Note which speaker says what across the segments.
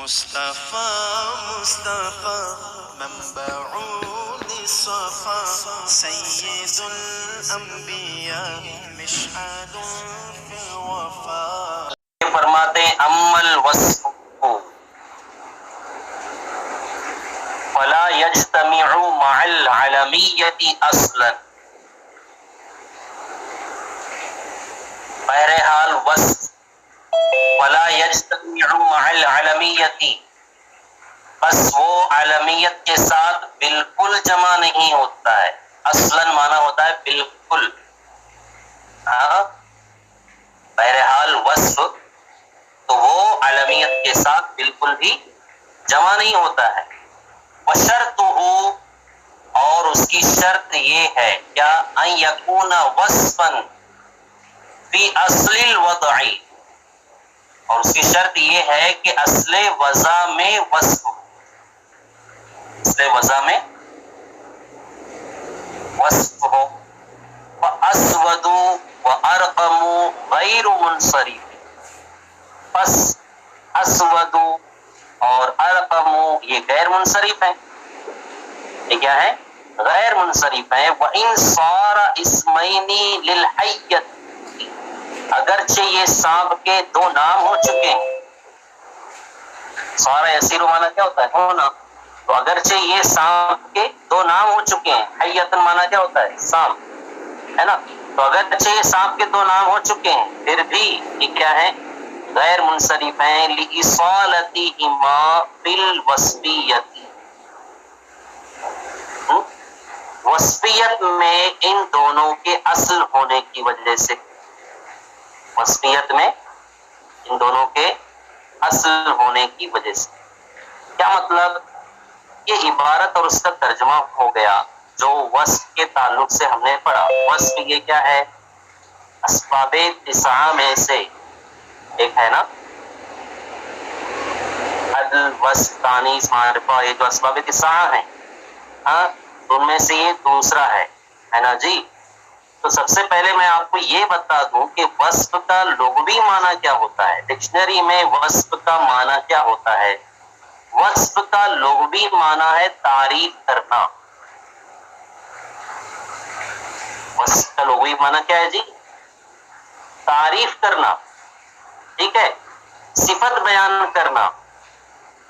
Speaker 1: مصطفى مصطفى منبع للصفا سيد الانبیاء مشعل في الوفا.
Speaker 2: فرماتے ہیں اما الوصف فلا يجتمع مع العلمیت اصلا. بہرحال وصف فلا يجتمع مع العلمیت، بس وہ علمیت کے ساتھ بالکل جمع نہیں ہوتا ہے. اصلاً معنی ہوتا ہے بالکل. بہرحال وصف تو وہ علمیت کے ساتھ بالکل بھی جمع نہیں ہوتا ہے. وشرطہ، اور اس کی شرط یہ ہے کیا، ان یکون وصفا فی اصل الوضع، اور اس کی شرط یہ ہے کہ اصل وضع میں وصف ہو. اصل وضع میں وصف ہو. فاسود وارقم غیر منصرف، پس اسود اور ارقم یہ غیر منصرف ہیں. یہ کیا ہے؟ غیر منصرف ہیں. وان صار اسمین للحیۃ، اگرچہ یہ سانپ کے دو نام ہو چکے ہیں. سارا یسیر مانا کیا ہوتا ہے؟ ہونا. تو اگرچہ یہ سانپ کے دو نام ہو چکے ہیں، حیۃ مانا کیا ہوتا ہے؟ سانپ، ہے نا. تو اگرچہ یہ سانپ کے دو نام ہو چکے ہیں پھر بھی یہ کیا ہے؟ غیر منصرف ہیں. لإصالتہما بالوصفیۃ، وصفیت میں ان دونوں کے اصل ہونے کی وجہ سے. وصفیت میں ان دونوں کے اصل ہونے کی وجہ سے. کیا مطلب؟ یہ عبارت اور اس کا ترجمہ ہو گیا جو وصف کے تعلق سے ہم نے پڑھا. وصف یہ کیا ہے؟ اسباب تسعہ میں سے ایک ہے نا، عدل، وصف، تانیث، معرفہ، یہ جو اسباب تسعہ ہیں ان میں سے یہ دوسرا ہے نا جی. تو سب سے پہلے میں آپ کو یہ بتا دوں کہ وصف کا لغوی معنی کیا ہوتا ہے. ڈکشنری میں وصف کا معنی کیا ہوتا ہے؟ وصف کا لغوی معنی ہے تعریف کرنا. وصف کا لغوی معنی کیا ہے جی؟ تعریف کرنا. ٹھیک ہے، صفت بیان کرنا.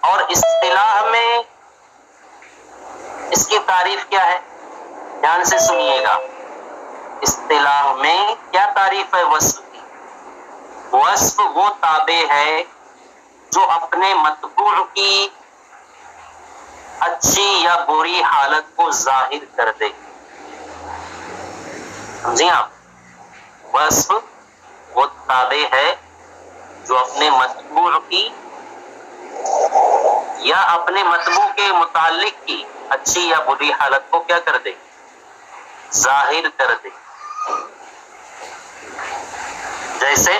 Speaker 2: اور اصطلاح میں اس کی تعریف کیا ہے؟ دھیان سے سنیے گا. اصطلاح میں کیا تعریف ہے وصف کی؟ وصف وہ تابع ہے جو اپنے مطبوع کی اچھی یا بری حالت کو ظاہر کر دے. سمجھیں آپ؟ وصف وہ تابع ہے جو اپنے مطبوع کی یا اپنے مطبوع کے متعلق کی اچھی یا بری حالت کو کیا کر دے؟ ظاہر کر دے. جیسے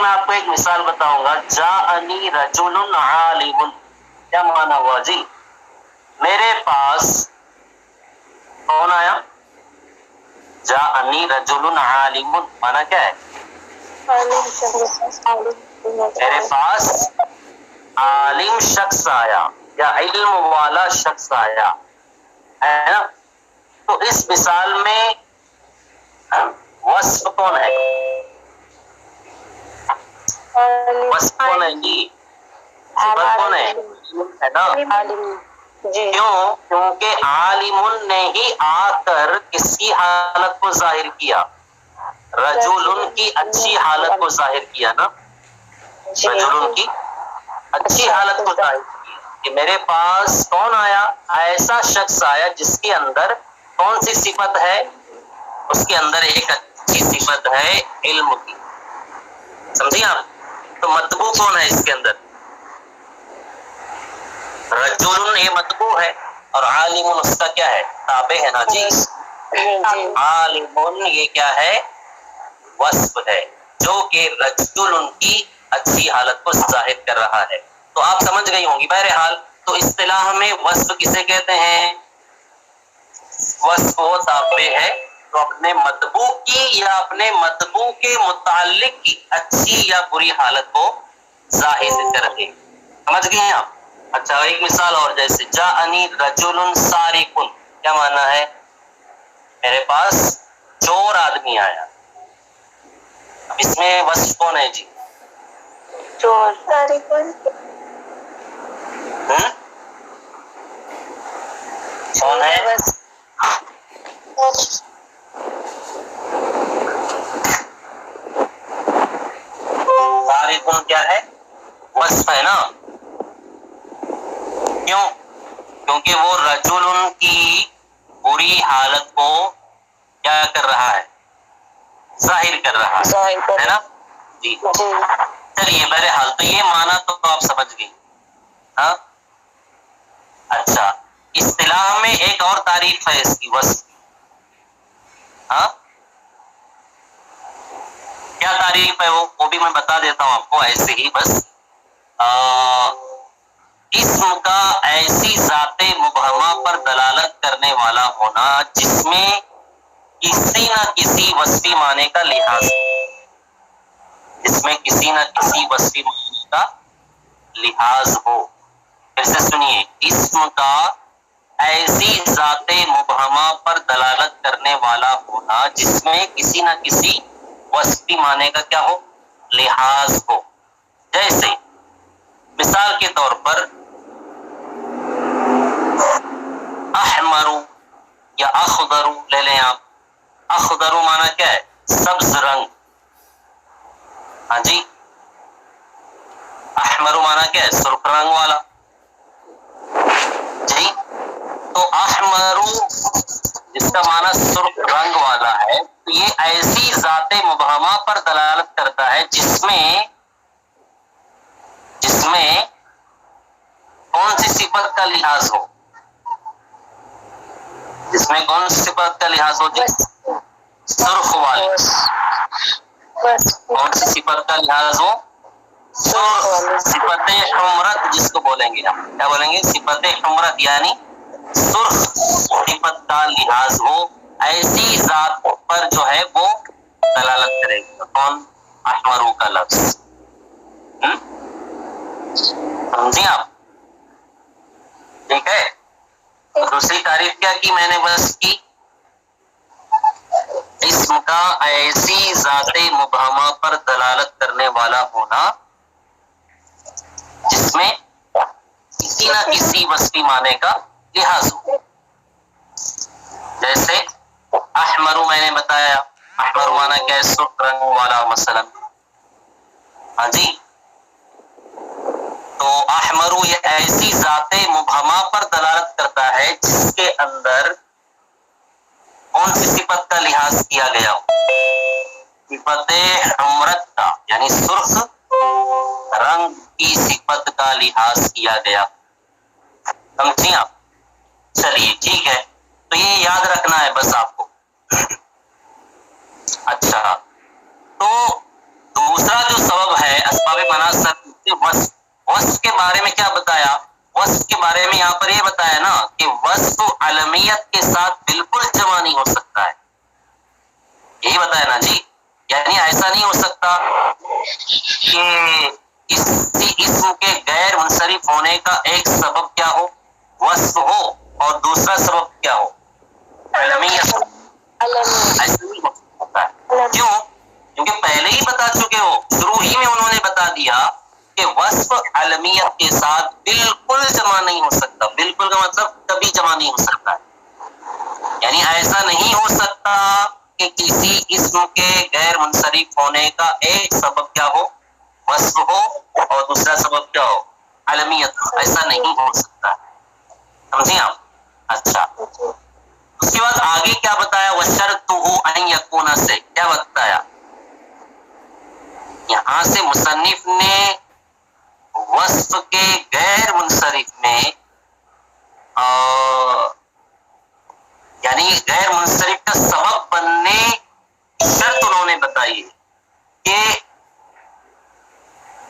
Speaker 2: میں آپ کو ایک مثال بتاؤں گا. جاءنی رجل عالم، کیا معنی ہوا جی؟ میرے پاس کون آیا؟ جاءنی رجل عالم، معنی کیا ہے؟ میرے پاس عالم شخص آیا یا علم والا شخص آیا، ہے نا. تو اس مثال میں وصف کون ہے؟ وصف کون ہے جی؟ صفت کون ہے نا؟ کیوں؟ کیونکہ عالم نے ہی آ کر کس کی حالت کو ظاہر کیا؟ رجل کی اچھی حالت کو ظاہر کیا نا. رجل کی اچھی حالت کو ظاہر کیا کہ میرے پاس کون آیا؟ ایسا شخص آیا جس کے اندر کون سی صفت ہے؟ اس کے اندر ایک اچھی صفت ہے علم کی. سمجھیں آپ؟ تو مطبوع کون ہے اس کے اندر؟ رجل یہ مطبوع ہے اور عالم اس کا کیا ہے؟ تابع ہے نا جی. عالم یہ کیا ہے؟ وصف ہے جو کہ رجل کی اچھی حالت کو ظاہر کر رہا ہے. تو آپ سمجھ گئی ہوں گی. بہرحال تو اصطلاح میں وصف کسے کہتے ہیں؟ وصف وہ تابع ہے تو اپنے مطبوع کی یا اپنے مطبوع کے متعلق کی اچھی یا بری حالت کو ظاہر کر دے. سمجھ گئے ہیں آپ؟ اچھا ایک مثال اور، جیسے جاءنی رجل سارق، کیا معنی ہے؟ میرے پاس چور آدمی آیا. اب اس میں وصف کون ہے جی؟
Speaker 3: چور.
Speaker 2: کون ہے؟ سارق کیا ہے؟ وصف ہے نا. کیوں؟ کیونکہ وہ رجل کی بری حالت کو کیا کر رہا ہے؟ ظاہر کر رہا ہے نا. جی چلیے بہرحال تو یہ معنی تو آپ سمجھ گئی. ہاں اچھا اصطلاح میں ایک اور تعریف ہے اس کی، وصف. ہاں کیا تعریف ہے وہ بھی میں بتا دیتا ہوں آپ کو ایسے ہی بس. اسم کا ایسی ذات مبہمہ پر دلالت کرنے والا ہونا جس میں کسی نہ کسی وصفی معنی کا لحاظ، جس میں کسی نہ کسی وصفی معنی کا لحاظ ہو. پھر سے سنیے، اسم کا ایسی ذات مبہمہ پر دلالت کرنے والا ہونا جس میں کسی نہ کسی وصفی معنی کا کیا ہو؟ لحاظ ہو. جیسے مثال کے طور پر احمرو یا اخضرو لے لیں آپ. اخضرو معنی کیا ہے؟ سبز رنگ. ہاں جی. احمرو معنی کیا ہے؟ سرخ رنگ والا. جی تو احمرو جس کا معنی سرخ رنگ والا ہے، تو یہ ایسی ذات مبہمہ پر دلالت کرتا ہے جس میں کون سی صفت کا لحاظ ہو؟ جس میں کون سی صفت کا لحاظ ہو جی؟ سرخ والی. کون سی صفت کا لحاظ ہو؟ سرخ. صفت حمرت جس کو بولیں گے ہم، کیا بولیں گے؟ صفت حمرت یعنی سرخ صفت کا لحاظ ہو، ایسی ذات پر جو ہے وہ دلالت کرے گا. کون؟ احمرو کا لفظ. سمجھیں آپ؟ ٹھیک ہے. دوسری تعریف کیا کی میں نے بس کی؟ اسم کا ایسی ذات مبہمہ پر دلالت کرنے والا ہونا جس میں کسی نہ کسی وصفی معنی کا لحاظ ہو. جیسے احمرو میں نے بتایا، احمرو معنی کیا ہے؟ سرخ رنگ والا مثلا. ہاں جی. تو احمرو یہ ایسی ذات مبہمہ پر دلالت کرتا ہے جس کے اندر کون سی صفت کا لحاظ کیا گیا ہو؟ صفت حمرت کا، یعنی سرخ رنگ کی صفت کا لحاظ کیا گیا. سمجھیں آپ؟ چلیے ٹھیک ہے. تو یہ یاد رکھنا ہے بس آپ کو. اچھا تو دوسرا جو سبب ہے اسباب مناسب، وصف کے بارے میں کیا بتایا؟ وصف کے بارے میں یہاں پر یہ بتایا نا کہ وصف علمیت کے ساتھ بالکل جمع نہیں ہو سکتا ہے. یہی بتایا نا جی. یعنی ایسا نہیں ہو سکتا کہ کسی اسم کے غیر منصرف ہونے کا ایک سبب کیا ہو؟ وصف ہو، اور دوسرا سبب کیا ہو؟ علمیت. ایسا نہیں ہو سکتا ہے. کیوں؟ کیونکہ پہلے ہی بتا چکے ہو، شروع ہی میں انہوں نے بتا دیا کہ وصف علمیت کے ساتھ بالکل جمع نہیں ہو سکتا. بالکل کا مطلب کبھی جمع نہیں ہو سکتا ہے. یعنی ایسا نہیں ہو سکتا کہ کسی اسم کے غیر منصرف ہونے کا ایک سبب کیا ہو؟ وصف ہو، اور دوسرا سبب کیا ہو؟ علمیت. ایسا نہیں ہو سکتا. سمجھیں آپ؟ اچھا اس کے بعد آگے کیا بتایا؟ وَشَرْطُهُ أَن يَكُونَ سے کیا بتایا؟ یہاں سے مصنف نے وصف کے غیر منصرف میں یعنی غیر منصرف کا سبب بننے کی شرط انہوں نے بتائی ہے کہ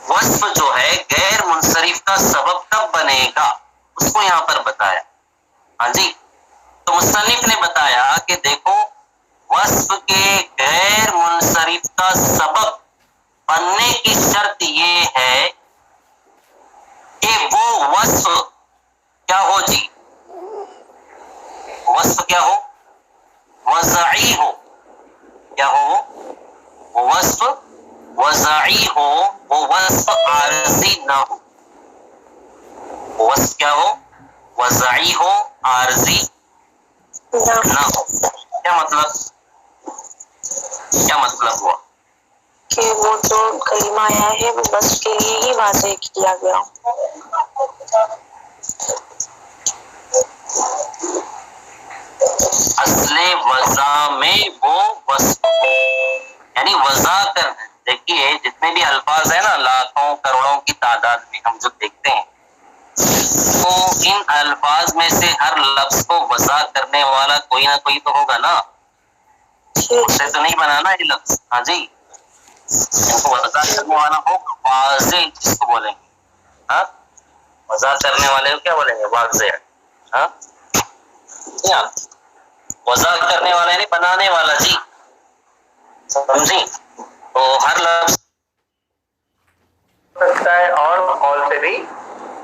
Speaker 2: وصف جو ہے غیر منصرف کا سبب کب بنے گا، اس کو یہاں پر بتایا. ہاں جی. تو مصنف نے بتایا کہ دیکھو وصف کے غیر منصرف کا سبب بننے کی شرط یہ ہے کہ وہ وصف کیا ہو جی، وصف کیا ہو، وضعی ہو، کیا ہو، وصف وضعی ہو، وہ وصف عارضی نہ ہو، وصف کیا ہو، وضعی ہو، عارضی نہ ہو۔ کیا مطلب، کیا مطلب ہوا؟
Speaker 3: کہ وہ جو کلمہ آیا ہے وہ بس کے لیے ہی واضح کیا گیا ہو۔
Speaker 2: اصل وضع میں وہ وصف ہو، یعنی وضع کر، دیکھیے جتنے بھی الفاظ ہیں نا لاکھوں کروڑوں کی تعداد میں ہم جو دیکھتے ہیں، تو ان الفاظ میں سے ہر لفظ کو وضع کرنے والا کوئی نہ کوئی تو ہوگا نا، اسے تو نہیں بنانا یہ لفظ، ہاں جی، ان کو وضع کرنے والا ہو، واضح جس کو بولیں گے، ہاں وضع کرنے والے کو کیا بولیں گے، واضح، ہاں وضع کرنے والا یعنی بنانے والا جی، سمجھی؟ تو ہر لفظ سکتا ہے اور قول سے بھی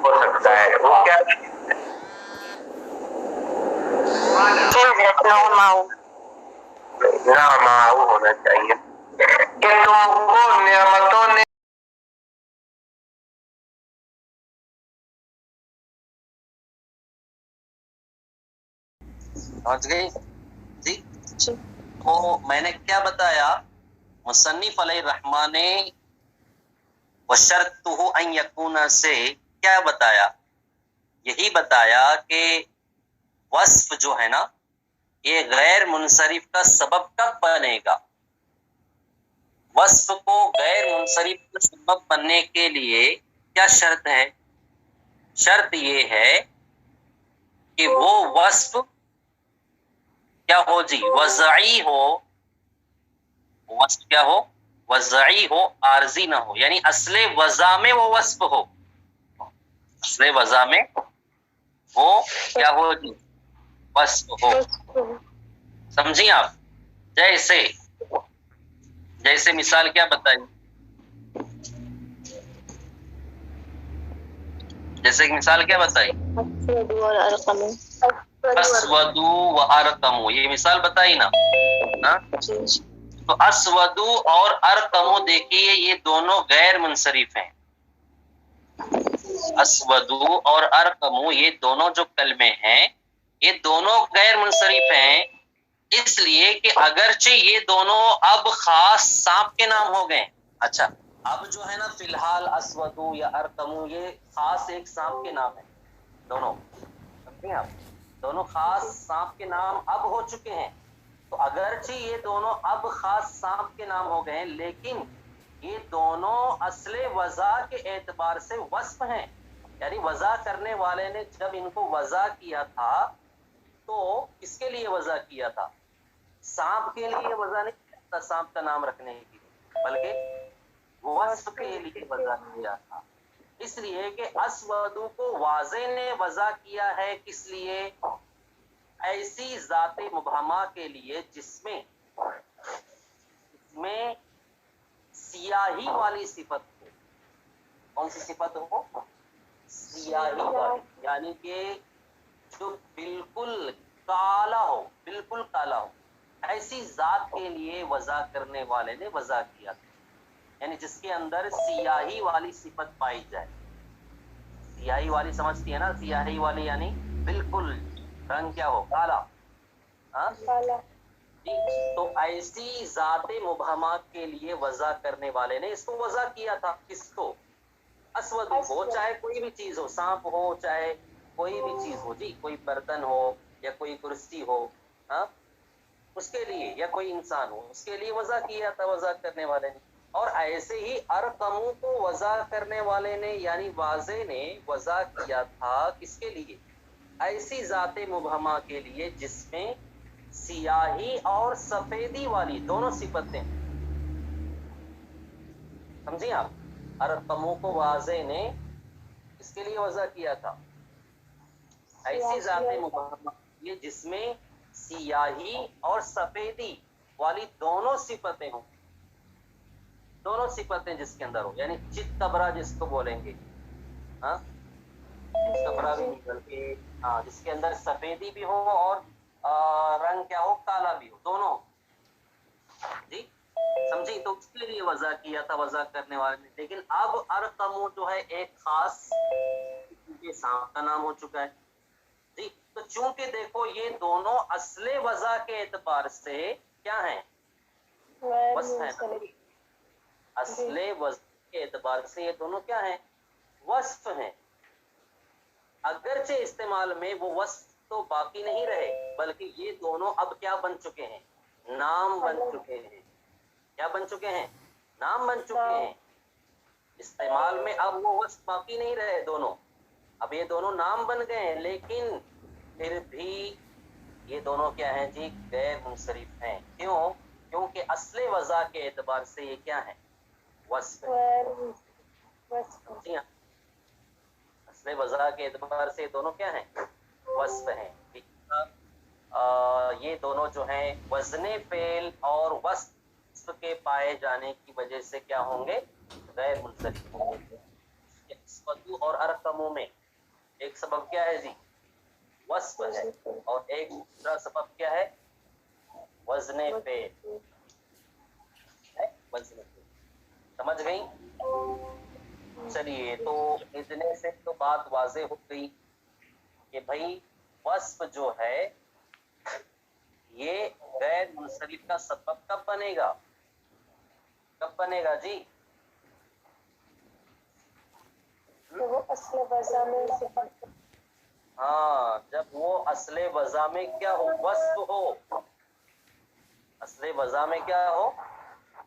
Speaker 2: ہو سکتا ہے، وہ کیا نعماؤ ہونا چاہیے کہ تم کو نعمتوں نے پہنچ گئی جی۔ تو میں نے کیا بتایا، مصنف علیہ الرحمٰن نے وشرطہ ان یکون سے کیا بتایا، یہی بتایا کہ وصف جو ہے نا یہ غیر منصرف کا سبب کب بنے گا، وصف کو غیر منصرف کا سبب بننے کے لیے کیا شرط ہے، شرط یہ ہے کہ وہ وصف کیا ہو جی، وضعی ہو، وصف کیا ہو، وضعی ہو، عارضی نہ ہو، یعنی اصل وضع میں وہ وصف ہو، اصل وضع میں وہ کیا ہو جی، وصف ہو، سمجھی آپ؟ جیسے جیسے مثال کیا بتائی، جیسے ایک مثال کیا بتائی، اسود و ارقم، یہ مثال بتائی نا، ہاں؟ تو اسود اور ارقم دیکھیے یہ دونوں غیر منصرف ہیں، اسود اور ارقم یہ دونوں جو کلمے ہیں یہ دونوں غیر منصرف ہیں، اس لیے کہ اگرچہ یہ دونوں اب خاص سانپ کے نام ہو گئے، اچھا اب جو ہے نا فی الحال اسود یا ارقم یہ خاص ایک سانپ کے نام ہے، دونوں سمجھیں آپ، دونوں خاص سانپ کے نام اب ہو چکے ہیں، تو اگرچہ یہ دونوں اب خاص سانپ کے نام ہو گئے ہیں لیکن یہ دونوں اصل وضع کے اعتبار سے وصف ہیں، یعنی وضع کرنے والے نے جب ان کو وضع کیا تھا تو کس کے لیے وضع کیا تھا، سانپ کے لیے وضع نہیں کیا تھا، سانپ کا نام رکھنے کے لیے، بلکہ وصف کے لیے وضع کیا تھا، اس لیے کہ اسود کو واضح نے وضع کیا ہے، کس لیے، ایسی ذات مبہمہ کے لیے جس میں سیاہی والی صفت ہو، کون سی صفت ہو، سیاہی والی، یعنی کہ جو بالکل کالا ہو، بالکل کالا ہو، ایسی ذات کے لیے وضع کرنے والے نے وضع کیا تھا، یعنی جس کے اندر سیاہی والی صفت پائی جائے، سیاہی والی سمجھتی ہے نا، سیاہی والی یعنی بالکل رنگ کیا ہو، کالا، ہاں تو ایسی ذات مبہمہ کے لیے وضع کرنے والے نے اس کو وضع کیا تھا، کس کو، اسود ہو، چاہے کوئی بھی چیز ہو، سانپ ہو چاہے کوئی بھی چیز ہو جی، کوئی برتن ہو یا کوئی کرسی ہو، ہاں اس کے لیے، یا کوئی انسان ہو اس کے لیے وضع کیا تھا وضع کرنے والے نے، اور ایسے ہی ارقموں کو وضع کرنے والے نے یعنی واضح نے وضع کیا تھا کس کے لیے، ایسی ذات مبہمہ کے لیے جس میں سیاہی اور سفیدی والی دونوں صفتیں، سمجھیں آپ، ارقموں کو واضح نے اس کے لیے وضع کیا تھا، ایسی ذات مبہمہ کے لیے جس میں سیاہی اور سفیدی والی دونوں صفتیں ہوں، دونوں صفتیں جس کے اندر ہو، یعنی چت کبرا جس کو بولیں گے، ہاں چت کبرا بھی نہیں بلکہ ہاں جس کے اندر سفیدی بھی ہو اور رنگ کیا ہو، کالا بھی ہو، دونوں جی سمجھی. تو اس کے لیے وضع کیا تھا وضع کرنے والے نے. لیکن اب ارقم جو ہے ایک خاص کے سانپ کا نام ہو چکا ہے جی. تو چونکہ دیکھو یہ دونوں اصل وضع کے اعتبار سے کیا ہیں، وصف ہیں نا. اصل وضع کے اعتبار سے یہ دونوں کیا ہیں، وصف ہیں. اگرچہ استعمال میں وہ وصف تو باقی نہیں رہے، بلکہ یہ دونوں اب کیا بن چکے ہیں، نام بن چکے ہیں. کیا بن چکے ہیں، نام بن چکے ہیں. استعمال میں اب وہ وصف باقی نہیں رہے دونوں، اب یہ دونوں نام بن گئے ہیں. لیکن پھر بھی یہ دونوں کیا ہیں جی، غیر منصرف ہیں. کیوں؟ کیونکہ اصل وضع کے اعتبار سے یہ کیا ہے، وصف ہے. جی ہاں، اصل وضع کے اعتبار سے یہ دونوں کیا ہیں، وصف ہیں. یہ دونوں جو ہیں وزن فعل اور وصف کے پائے جانے کی وجہ سے کیا ہوں گے، غیر منصرف ہوں گے. اسودو اور ارقموں میں ایک سبب کیا ہے جی، وصف ہے، اور ایک دوسرا سبب کیا ہے، وزن فعل. وزن فعل سمجھ گئی. چلیے تو اتنے سے تو بات واضح ہو گئی کہ بھائی وصف جو ہے یہ غیر منصرف کا سبب کب بنے گا، کب بنے گا جی،
Speaker 3: وہ اصل وضع میں صفت،
Speaker 2: ہاں جب وہ اصل وضع میں کیا ہو، وصف ہو. اصل وضع میں کیا ہو،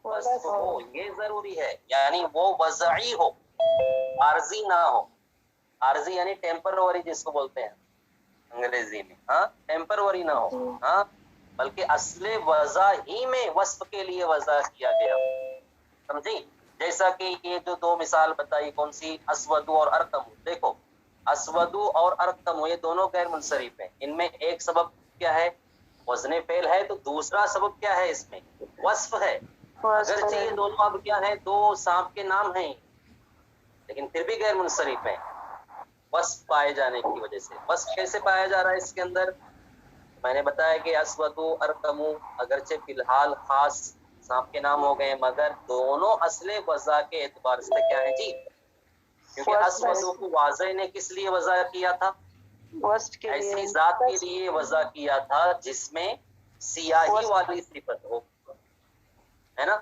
Speaker 2: وصف ہو. یہ ضروری ہے، یعنی وہ وضعی ہو، عارضی نہ ہو. عارضی یعنی ٹیمپروری جس کو بولتے ہیں انگریزی میں، ہاں ٹیمپروری نہ ہو، ہاں بلکہ اصل وضع ہی میں وصف کے لیے وضع کیا گیا. سمجھی. جیسا کہ یہ جو دو مثال بتائی کون سی، اسودو اور ارقم. دیکھو اسودو اور ارقم یہ دونوں غیر منصرف ہیں. ان میں ایک سبب کیا ہے، وزن فعل ہے، تو دوسرا سبب کیا ہے، اس میں وصف ہے. اگرچہ یہ دونوں اب کیا ہے، دو سانپ کے نام ہیں، لیکن پھر بھی غیر منصرف ہیں وصف پائے جانے کی وجہ سے. وصف کیسے پایا جا رہا ہے اس کے اندر، میں نے بتایا کہ اسودو ارقمو اگرچہ فی الحال خاص سانپ کے نام ہو گئے، مگر دونوں اصل وضع کے اعتبار سے کیا ہے جی، کیونکہ اسودو کو واضح نے کس لیے وضع کیا تھا، ایسی ذات کے لیے وضع کیا تھا جس میں سیاہی والی صفت ہو، ہے نا،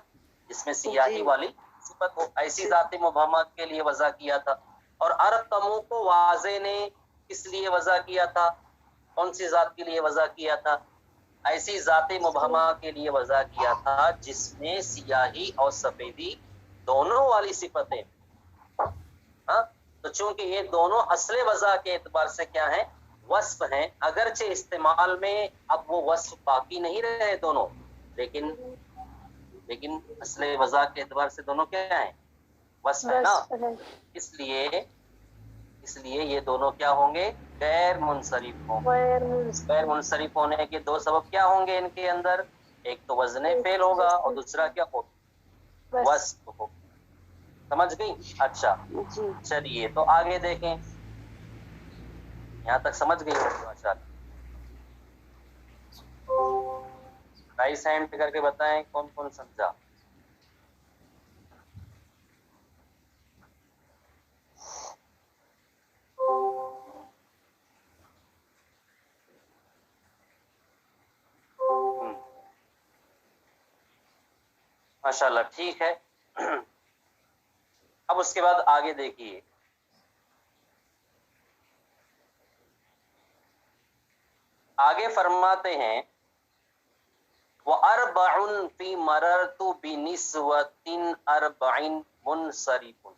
Speaker 2: جس میں سیاہی والی صفت ہو. ایسی ذات مبہمات کے لیے وضع کیا تھا. اور ارقموں کو واضح نے کس لیے وضع کیا تھا، کون سی ذات کے لیے وضع کیا تھا، ایسی ذات مبہمہ کے لیے وضع کیا تھا جس میں سیاہی اور سفیدی دونوں والی صفتیں. ہاں تو چونکہ یہ دونوں اصل وضع کے اعتبار سے کیا ہیں، وصف ہیں. اگرچہ استعمال میں اب وہ وصف باقی نہیں رہے دونوں، لیکن اصل وضع کے اعتبار سے دونوں کیا ہیں، وصف ہے نا. اس لیے یہ دونوں کیا ہوں گے، غیر منصرف ہوں گے. غیر منصرف ہونے کے دو سبب کیا ہوں گے ان کے اندر، ایک تو وزن فعل ہوگا اور دوسرا کیا ہوگا، وصف ہوگا. سمجھ گئی. اچھا چلیے تو آگے دیکھیں، یہاں تک سمجھ گئی ماشاء اللہ. رائس ہینڈ کر کے بتائیں کون کون سمجھا. ماشاء اللہ ٹھیک ہے. اب اس کے بعد آگے دیکھیے، آگے فرماتے ہیں وَأَرْبَعٌ فِي مَرَرْتُ بِنِسْوَةٍ أَرْبَعٍ مُنْصَرِفٌ.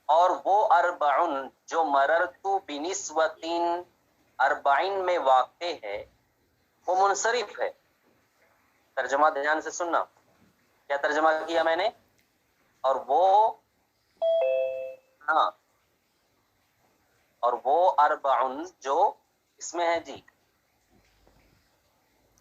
Speaker 2: اور وہ اربعن جو مررتو بنسوتین اربعین میں واقع ہے وہ منصرف ہے. ترجمہ دھیان سے سننا، کیا ترجمہ کیا میں نے، اور وہ ہاں اور وہ اربعن جو اس میں ہے جی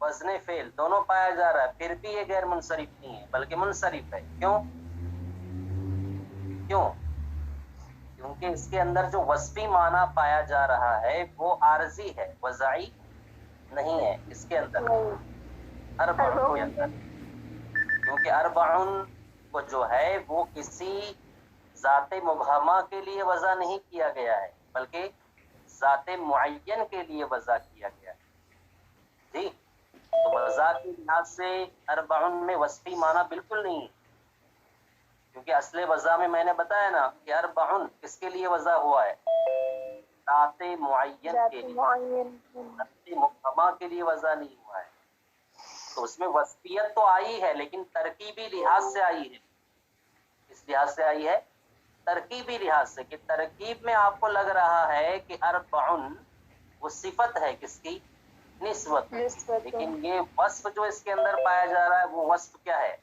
Speaker 2: وزن فعل دونوں پایا جا رہا ہے، پھر بھی یہ غیر منصرف نہیں ہے بلکہ منصرف ہے. کیوں؟ کیونکہ اس کے اندر جو وصفی معنی پایا جا رہا ہے وہ عارضی ہے، وضعی نہیں ہے. اس کے اندر اربعن کے اندر، کیونکہ اربعن کو جو ہے وہ کسی ذات مبہمہ کے لیے وضع نہیں کیا گیا ہے بلکہ ذات معین کے لیے وضع کیا گیا ہے. جی، تو وضع کے لحاظ سے اربعن میں وصفی معنی بالکل نہیں ہے، کیونکہ اصل وضع میں نے بتایا نا کہ اربعن کس کے لیے وضع ہوا ہے؟ ذات معین کے لیے، ذات مبہمہ کے لیے وضع نہیں ہوا ہے. تو اس میں وصفیت تو آئی ہے لیکن ترکیبی لحاظ سے آئی ہے. اس لحاظ سے آئی ہے ترکیبی لحاظ سے، کہ ترکیب میں آپ کو لگ رہا ہے کہ اربعن وہ صفت ہے کس کی؟ نسبت. لیکن یہ وصف جو اس کے اندر پایا جا رہا ہے وہ وصف کیا ہے؟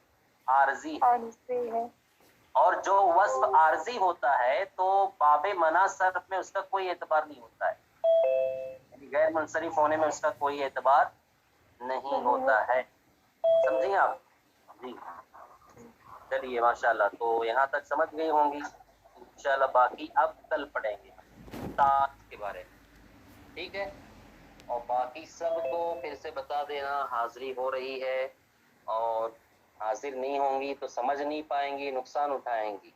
Speaker 2: عارضی ہے. اور جو وصف عارضی ہوتا ہے تو باب منع صرف میں اس کا کوئی اعتبار نہیں ہوتا ہے، یعنی غیر منصرف ہونے میں اس کا کوئی اعتبار نہیں ہوتا ہے. سمجھیں آپ؟ جی چلیے ماشاءاللہ، تو یہاں تک سمجھ گئی ہوں گی. انشاءاللہ باقی اب کل پڑھیں گے تاج کے بارے میں، ٹھیک ہے؟ اور باقی سب کو پھر سے بتا دینا حاضری ہو رہی ہے، اور حاضر نہیں ہوں گی تو سمجھ نہیں پائیں گی، نقصان اٹھائیں گی.